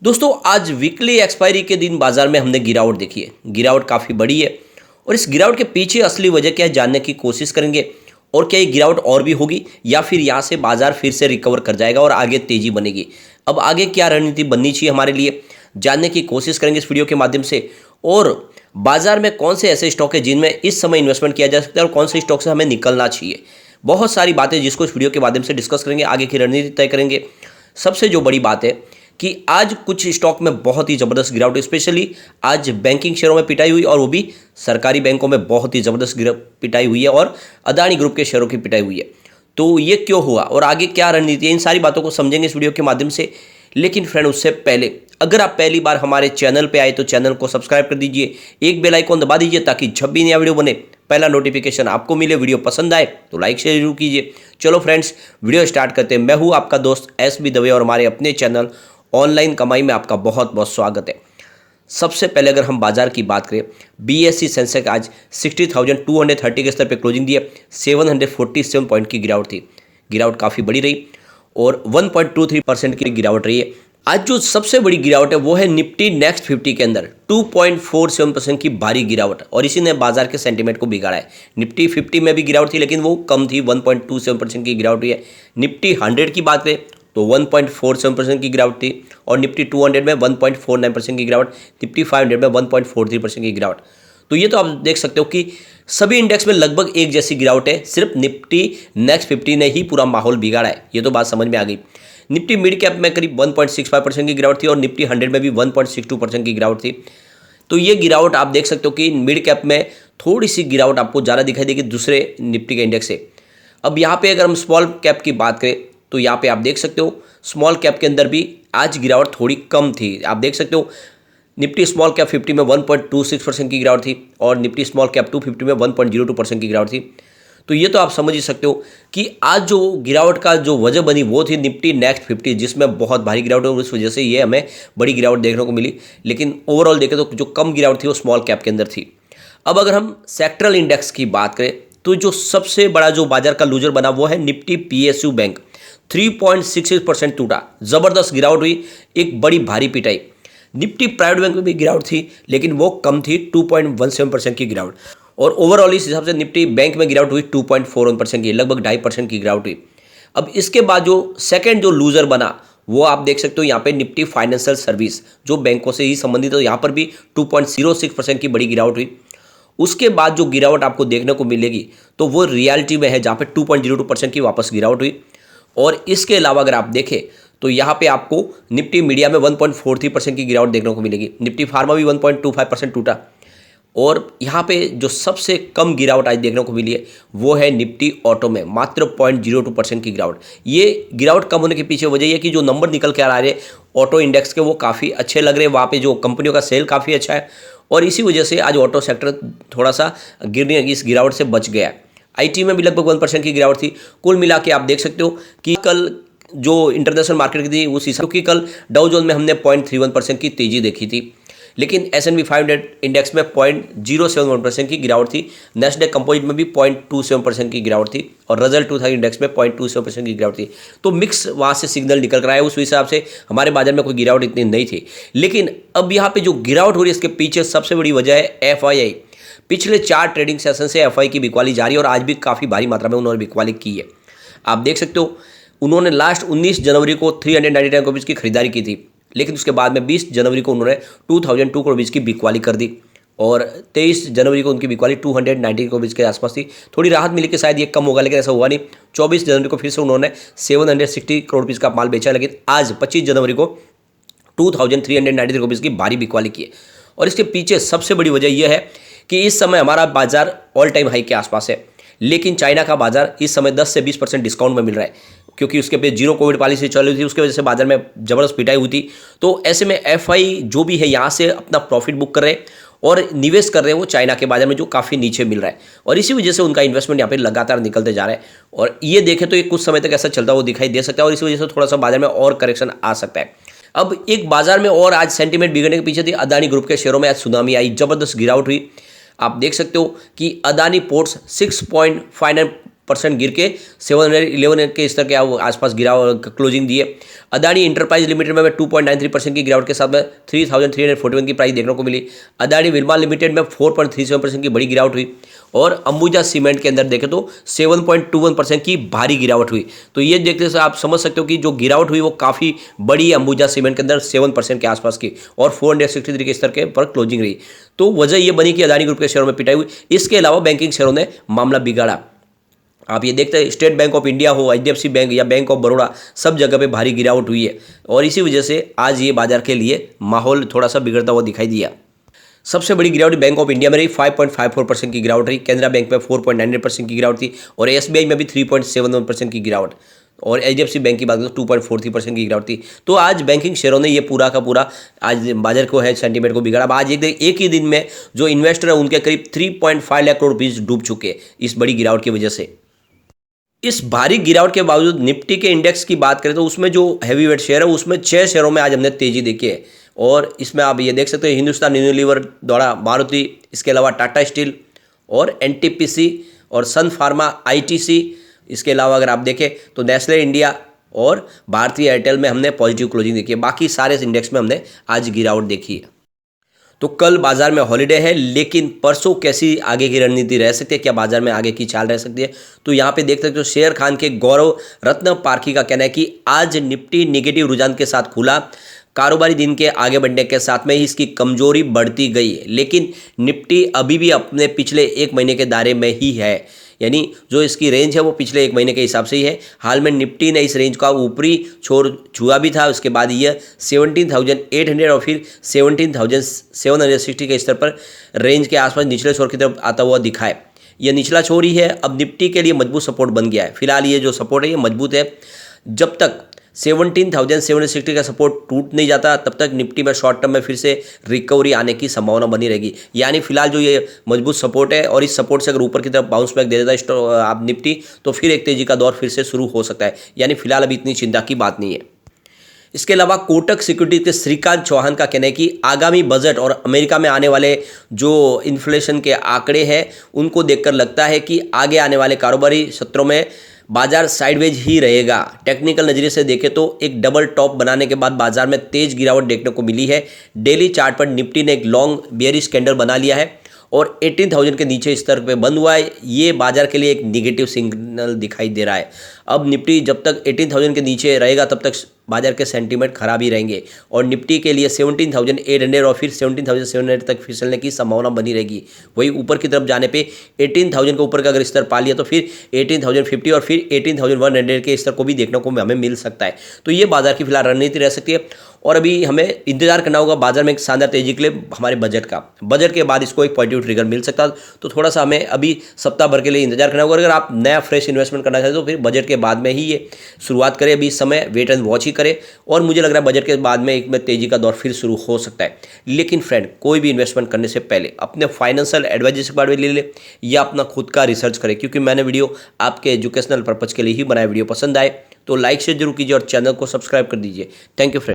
दोस्तों आज weekly expiry के दिन बाजार में हमने गिरावट देखी है। गिरावट काफ़ी बड़ी है और इस गिरावट के पीछे असली वजह क्या है जानने की कोशिश करेंगे। और क्या ये गिरावट और भी होगी या फिर यहाँ से बाजार फिर से रिकवर कर जाएगा और आगे तेजी बनेगी। अब आगे क्या रणनीति बननी चाहिए हमारे लिए जानने की कोशिश करेंगे इस वीडियो के माध्यम से। और बाजार में कौन से ऐसे स्टॉक है जिनमें इस समय इन्वेस्टमेंट किया जा सकता है और कौन से स्टॉक से हमें निकलना चाहिए। बहुत सारी बातें जिसको इस वीडियो के माध्यम से डिस्कस करेंगे, आगे की रणनीति तय करेंगे। सबसे जो बड़ी बात है कि आज कुछ स्टॉक में बहुत ही ज़बरदस्त गिरावट, स्पेशली आज बैंकिंग शेयरों में पिटाई हुई और वो भी सरकारी बैंकों में बहुत ही ज़बरदस्त पिटाई हुई है और अदानी ग्रुप के शेयरों की पिटाई हुई है। तो ये क्यों हुआ और आगे क्या रणनीति है, इन सारी बातों को समझेंगे इस वीडियो के माध्यम से। लेकिन फ्रेंड उससे पहले अगर आप पहली बार हमारे चैनल पे आए तो चैनल को सब्सक्राइब कर दीजिए, एक बेल आइकॉन दबा दीजिए ताकि जब भी नया वीडियो बने पहला नोटिफिकेशन आपको मिले। वीडियो पसंद आए तो लाइक शेयर जरूर कीजिए। चलो फ्रेंड्स वीडियो स्टार्ट करते हैं। मैं हूँ आपका दोस्त SB दवे और हमारे अपने चैनल ऑनलाइन कमाई में आपका बहुत बहुत स्वागत है। सबसे पहले अगर हम बाजार की बात करें, BSE सेंसेक्स आज 60,230 के स्तर पर क्लोजिंग दी है। 747 पॉइंट की गिरावट थी। गिरावट काफ़ी बड़ी रही और 1.23% की गिरावट रही है। आज जो सबसे बड़ी गिरावट है वो है निफ्टी नेक्स्ट 50 के अंदर 2.47% की भारी गिरावट और इसी ने बाजार के सेंटीमेंट को बिगाड़ा है। निफ्टी 50 में भी गिरावट थी लेकिन वो कम थी, 1.27% की गिरावट हुई है। निफ्टी 100 की बात करें तो 1.47% की गिरावट थी और निफ्टी 200 में 1.49% की गिरावट, निफ्टी 500 में 1.43% की गिरावट। तो ये तो आप देख सकते हो कि सभी इंडेक्स में लगभग एक जैसी गिरावट है, सिर्फ निफ्टी नेक्स्ट 50 ने ही पूरा माहौल बिगाड़ा है। ये तो बात समझ में आ गई। निफ्टी मिड कैप में करीब 1.65% की गिरावट थी और निफ्टी 100 में भी 1.62% की गिरावट थी। तो ये गिरावट आप देख सकते हो कि मिड कैप में थोड़ी सी गिरावट आपको ज़्यादा दिखाई देगी दूसरे निफ्टी के इंडेक्स से। अब यहाँ पे अगर हम स्मॉल कैप की बात करें तो यहाँ पे आप देख सकते हो स्मॉल कैप के अंदर भी आज गिरावट थोड़ी कम थी। आप देख सकते हो निफ्टी स्मॉल कैप 50 में 1.26% की गिरावट थी और निफ्टी स्मॉल कैप 250 में 1.02% की गिरावट थी। तो ये तो आप समझ ही सकते हो कि आज जो गिरावट का जो वजह बनी वो थी निफ्टी नेक्स्ट 50 जिसमें बहुत भारी गिरावट है और उस वजह से ये हमें बड़ी गिरावट देखने को मिली। लेकिन ओवरऑल देखें तो जो कम गिरावट थी वो स्मॉल कैप के अंदर थी। अब अगर हम सेक्टरल इंडेक्स की बात करें तो जो सबसे बड़ा जो बाजार का लूजर बना वो है निफ्टी PSU बैंक। 3.66% टूटा, जबरदस्त गिरावट हुई, एक बड़ी भारी पिटाई। निफ्टी प्राइवेट बैंक में भी गिरावट थी लेकिन वो कम थी, 2.17% की गिरावट। और ओवरऑल इस हिसाब से निफ्टी बैंक में गिरावट हुई 2.41% की, लगभग 2.5% की गिरावट हुई। अब इसके बाद जो सेकंड जो लूजर बना वो आप देख सकते हो यहाँ पे निफ्टी फाइनेंशियल सर्विस जो बैंकों से ही संबंधित है, यहाँ पर भी 2.06% की बड़ी गिरावट हुई। उसके बाद जो गिरावट आपको देखने को मिलेगी तो वो रियलिटी में है जहाँ पे 2.02% की वापस गिरावट हुई। और इसके अलावा अगर आप देखें तो यहाँ पे आपको निफ्टी मीडिया में 1.43% की गिरावट देखने को मिलेगी। निफ्टी फार्मा भी 1.25% टूटा और यहाँ पे जो सबसे कम गिरावट आज देखने को मिली है वो है निफ्टी ऑटो में, मात्र 0.02% की गिरावट। ये गिरावट कम होने के पीछे वजह यह कि जो नंबर निकल के आ रहे ऑटो इंडेक्स के वो काफ़ी अच्छे लग रहे हैं। वहाँ पे जो कंपनियों का सेल काफ़ी अच्छा है और इसी वजह से आज ऑटो सेक्टर थोड़ा सा गिरने की इस गिरावट से बच गया है। IT में भी लगभग 1% की गिरावट थी। कुल मिला के आप देख सकते हो कि कल जो इंटरनेशनल मार्केट की थी उस हिसाब, क्योंकि कल डाउ जोन्स में हमने 0.31% की तेजी देखी थी लेकिन S&P 500 इंडेक्स में 0.071% की गिरावट थी। नेस्डेक कंपोजिट में भी 0.27% की गिरावट थी और रजल 2000 इंडेक्स में 0.27% की गिरावट थी। तो मिक्स वहाँ से सिग्नल निकल कर आया, उस हिसाब से हमारे बाजार में कोई गिरावट इतनी नहीं थी। लेकिन अब यहाँ पे जो गिरावट हो रही है इसके पीछे सबसे बड़ी वजह है FII। पिछले 4 ट्रेडिंग सेशन से FI की बिकवाली जारी है और आज भी काफ़ी भारी मात्रा में उन्होंने बिकवाली की है। आप देख सकते हो उन्होंने लास्ट 19 जनवरी को 399 करोड़ की खरीदारी की थी लेकिन उसके बाद में 20 जनवरी को उन्होंने 2002 करोड़ की बिकवाली कर दी और 23 जनवरी को उनकी बिकवाली 219 करोड़ के आसपास थी। थोड़ी राहत मिली कि शायद ये कम होगा लेकिन ऐसा हुआ नहीं। 24 जनवरी को फिर से उन्होंने 760 करोड़ का माल बेचा लेकिन आज 25 जनवरी को 2390 करोड़ की भारी बिकवाली की है। और इसके पीछे सबसे बड़ी वजह यह है कि इस समय हमारा बाजार ऑल टाइम हाई के आसपास है लेकिन चाइना का बाजार इस समय 10 से 20% डिस्काउंट में मिल रहा है क्योंकि उसके पे जीरो कोविड पॉलिसी चल रही थी, उसके वजह से बाजार में जबरदस्त पिटाई हुई थी। तो ऐसे में FI जो भी है यहाँ से अपना प्रॉफिट बुक कर रहे हैं और निवेश कर रहे हैं वो चाइना के बाजार में जो काफ़ी नीचे मिल रहा है और इसी वजह से उनका इन्वेस्टमेंट यहाँ पे लगातार निकलते जा रहा है। और ये देखें तो ये कुछ समय तक ऐसा चलता हुआ दिखाई दे सकता है और इसी वजह से थोड़ा सा बाजार में और करेक्शन आ सकता है। अब एक बाजार में और आज सेंटीमेंट बिगड़ने के पीछे थी अदानी ग्रुप के शेयरों में आज सुनामी आई, जबरदस्त गिरावट हुई। आप देख सकते हो कि अदानी पोर्ट्स 6.59 6% गिर के 711 के स्तर के आसपास क्लोजिंग दी है। अदानी इंटरप्राइज लिमिटेड में 2.93% की गिरावट के साथ में 3,341 की प्राइस देखने को मिली। अदानी विल्मा लिमिटेड में 4.37% की बड़ी गिरावट हुई और अंबुजा सीमेंट के अंदर देखें तो 7.21% की भारी गिरावट हुई। तो ये देखते से आप समझ सकते हो कि जो गिरावट हुई वो काफ़ी बड़ी है अंबुजा सीमेंट के अंदर 7% के आसपास की, और 463 के स्तर के पर क्लोजिंग रही। तो वजह ये बनी कि अदानी ग्रुप के शेयरों में पिटाई हुई। इसके अलावा बैंकिंग शेयरों ने मामला बिगाड़ा। आप ये देखते हैं स्टेट बैंक ऑफ इंडिया हो, HDFC बैंक या बैंक ऑफ बड़ौदा, सब जगह पे भारी गिरावट हुई है और इसी वजह से आज ये बाजार के लिए माहौल थोड़ा सा बिगड़ता हुआ दिखाई दिया। सबसे बड़ी गिरावट बैंक ऑफ इंडिया में रही, 5.54% की गिरावट रही। कैनरा बैंक में 4.98% की गिरावट थी और SBI में भी 3.71% की गिरावट, और HDFC बैंक की बात करें तो 2.43% की गिरावट थी। तो आज बैंकिंग शेयरों ने ये पूरा का पूरा आज बाजार को है सेंटीमेंट को बिगाड़ा। आज एक ही दिन में जो इन्वेस्टर है उनके करीब 3.5 लाख करोड़ रुपीज डूब चुके हैं इस बड़ी गिरावट की वजह से। इस भारी गिरावट के बावजूद निफ्टी के इंडेक्स की बात करें तो उसमें जो हैवी वेट शेयर है उसमें 6 शेयरों में आज हमने तेजी देखी है, और इसमें आप ये देख सकते हो हिंदुस्तान यूनिलीवर द्वारा मारुति, इसके अलावा टाटा स्टील और NTPC और सन फार्मा, ITC, इसके अलावा अगर आप देखें तो नेस्ले इंडिया और भारतीय एयरटेल में हमने पॉजिटिव क्लोजिंग देखी है। बाकी सारे इंडेक्स में हमने आज गिरावट देखी है। तो कल बाजार में हॉलीडे है, लेकिन परसों कैसी आगे की रणनीति रह सकती है, क्या बाजार में आगे की चाल रह सकती है, तो यहाँ पे देख सकते हो शेर खान के गौरव रत्न पारखी का कहना है कि आज निफ्टी नेगेटिव रुझान के साथ खुला। कारोबारी दिन के आगे बढ़ने के साथ में ही इसकी कमजोरी बढ़ती गई, लेकिन निफ्टी अभी भी अपने पिछले 1 महीने के दायरे में ही है, यानी जो इसकी रेंज है वो पिछले 1 महीने के हिसाब से ही है। हाल में निफ्टी ने इस रेंज का ऊपरी छोर छुआ भी था, उसके बाद ये 17,800 और फिर 17,760 के स्तर पर रेंज के आसपास निचले छोर की तरफ आता हुआ दिखा है। यह निचला छोर ही है, अब निफ्टी के लिए मजबूत सपोर्ट बन गया है। फिलहाल ये जो सपोर्ट है ये मजबूत है। जब तक 17,760 का सपोर्ट टूट नहीं जाता तब तक निफ्टी में शॉर्ट टर्म में फिर से रिकवरी आने की संभावना बनी रहेगी। यानी फिलहाल जो ये मजबूत सपोर्ट है और इस सपोर्ट से अगर ऊपर की तरफ बाउंस बैक दे देता है आप निफ्टी, तो फिर एक तेजी का दौर फिर से शुरू हो सकता है। यानी फिलहाल अभी इतनी चिंता की बात नहीं है। इसके अलावा कोटक सिक्योरिटीज के श्रीकांत चौहान का कहना है कि आगामी बजट और अमेरिका में आने वाले जो इन्फ्लेशन के आंकड़े हैं उनको देखकर लगता है कि आगे आने वाले कारोबारी सत्रों में बाजार साइडवेज ही रहेगा। टेक्निकल नजरिए से देखें तो एक डबल टॉप बनाने के बाद बाजार में तेज गिरावट देखने को मिली है। डेली चार्ट पर निफ्टी ने एक लॉन्ग बेयरिश कैंडल बना लिया है और 18,000 के नीचे स्तर पे बंद हुआ है। ये बाजार के लिए एक नेगेटिव सिग्नल दिखाई दे रहा है। अब निफ्टी जब तक 18,000 के नीचे रहेगा तब तक बाजार के सेंटीमेंट खराब ही रहेंगे और निफ्टी के लिए 17,800 और फिर 17,700 तक फिसलने की संभावना बनी रहेगी। वही ऊपर की तरफ जाने पे 18,000 के ऊपर का अगर स्तर पा लिया तो फिर 18,050 और फिर 18,100 के स्तर को भी देखने को हमें मिल सकता है। तो ये बाजार की फिलहाल रणनीति रह सकती है और अभी हमें इंतजार करना होगा बाजार में एक शानदार तेजी के लिए हमारे बजट के बाद इसको एक पॉजिटिव ट्रिगर मिल सकता है। तो थोड़ा सा हमें अभी सप्ताह भर के लिए इंतजार करना होगा। अगर आप नया फ्रेश इन्वेस्टमेंट करना चाहते हो तो फिर बजट के बाद में ही ये शुरुआत करें। अभी इस समय वेट एंड वॉच ही करें और मुझे लग रहा है बजट के बाद में एक में तेजी का दौर फिर शुरू हो सकता है। लेकिन फ्रेंड, कोई भी इन्वेस्टमेंट करने से पहले अपने फाइनेंशियल एडवाइजर से बात ले ले या अपना खुद का रिसर्च करें, क्योंकि मैंने वीडियो आपके एजुकेशनल पर्पज के लिए ही बनाया। वीडियो पसंद आए तो लाइक शेयर जरूर कीजिए और चैनल को सब्सक्राइब कर दीजिए। Thank you friend.